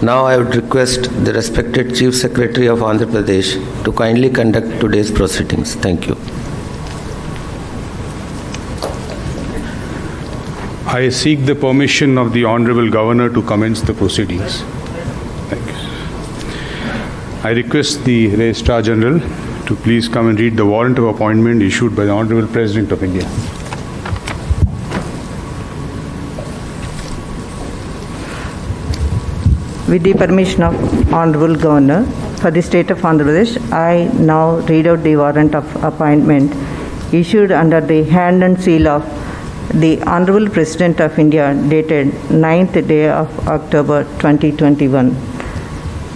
Now I would request the respected Chief Secretary of Andhra Pradesh to kindly conduct today's proceedings. Thank you. I seek the permission of the Honorable Governor to commence the proceedings. Thank you. I request the Registrar General to please come and read the warrant of appointment issued by the Honorable President of India. With the permission of Honorable Governor for the State of Andhra Pradesh, I now read out the warrant of appointment issued under the hand and seal of the Honorable President of India dated 9th day of October 2021.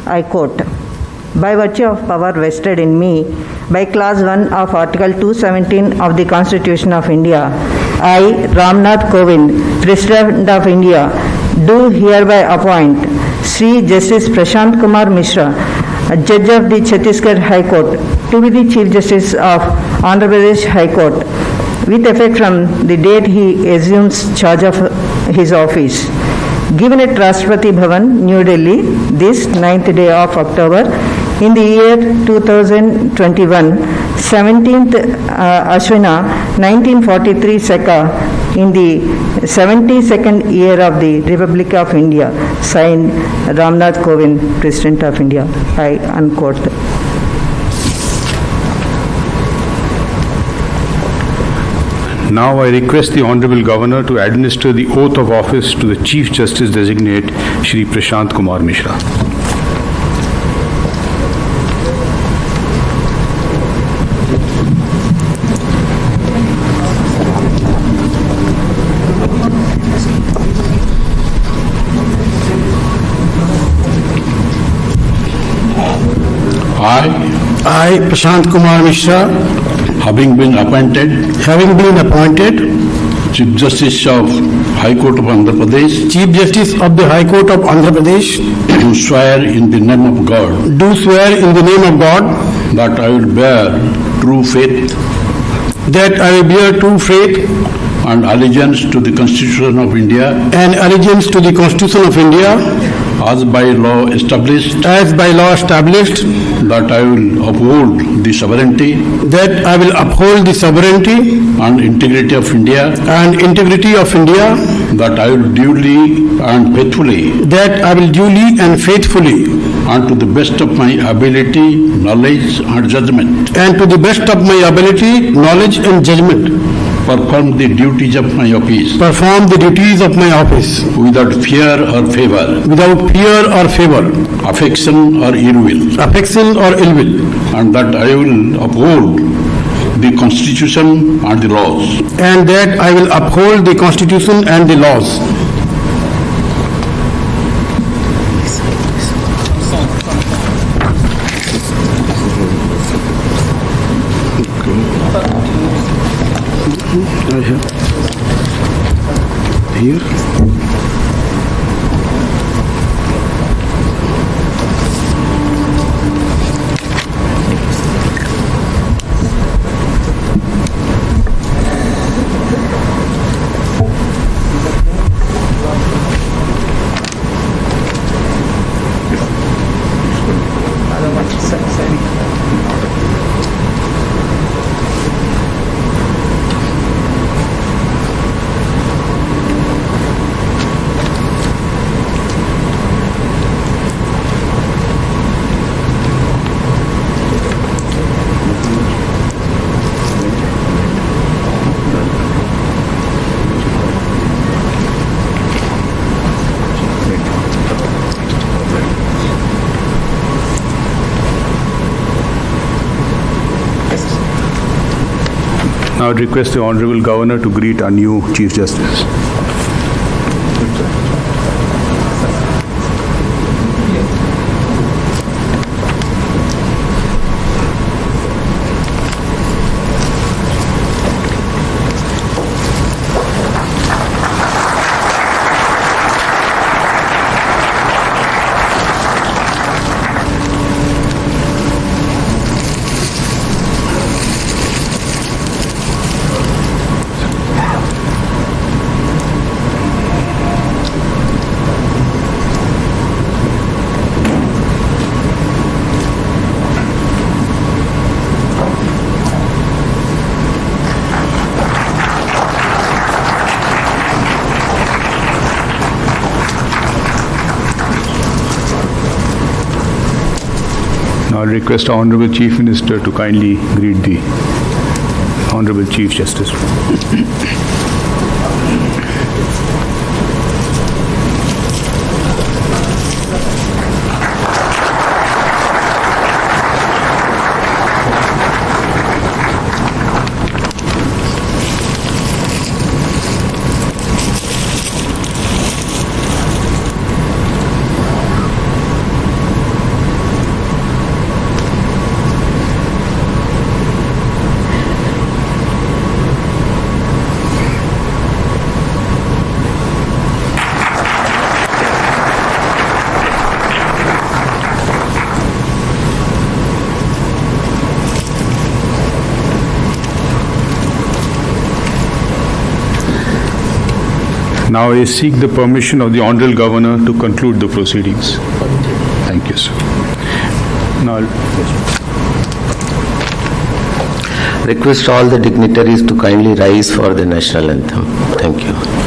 I quote, by virtue of power vested in me by Clause 1 of Article 217 of the Constitution of India, I, Ramnath Kovind, President of India, do hereby appoint Sri Justice Prashant Kumar Mishra, Judge of the Chhattisgarh High Court, to be the Chief Justice of Andhra Pradesh High Court, with effect from the date he assumes charge of his office. Given at Rashtrapati Bhavan, New Delhi, this 9th day of October, in the year 2021, 17th Ashwina, 1943 Seka, in the 72nd year of the Republic of India, signed Ramnath Kovind, President of India. I unquote. Now I request the Honorable Governor to administer the oath of office to the Chief Justice Designate, Shri Prashant Kumar Mishra. I, Prashant Kumar Mishra, having been appointed Chief Justice of High Court of Andhra Pradesh, Chief Justice of the High Court of Andhra Pradesh, do swear in the name of God that I will bear true faith and allegiance to the Constitution of India, as by law established, that I will uphold the sovereignty and integrity of India, that I will duly and faithfully, and to the best of my ability, knowledge and judgment, perform the duties of my office without fear or favor, affection or ill will, and that I will uphold the Constitution and the laws. Here. Now I would request the Honorable Governor to greet our new Chief Justice. Now I'll request our Honorable Chief Minister to kindly greet the Honorable Chief Justice. Now I seek the permission of the Honorable Governor to conclude the proceedings. Thank you, sir. Now Request all the dignitaries to kindly rise for the national anthem. Thank you.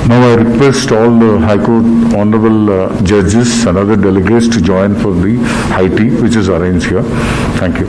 Now I request all the High Court honorable judges and other delegates to join for the high tea which is arranged here. Thank you.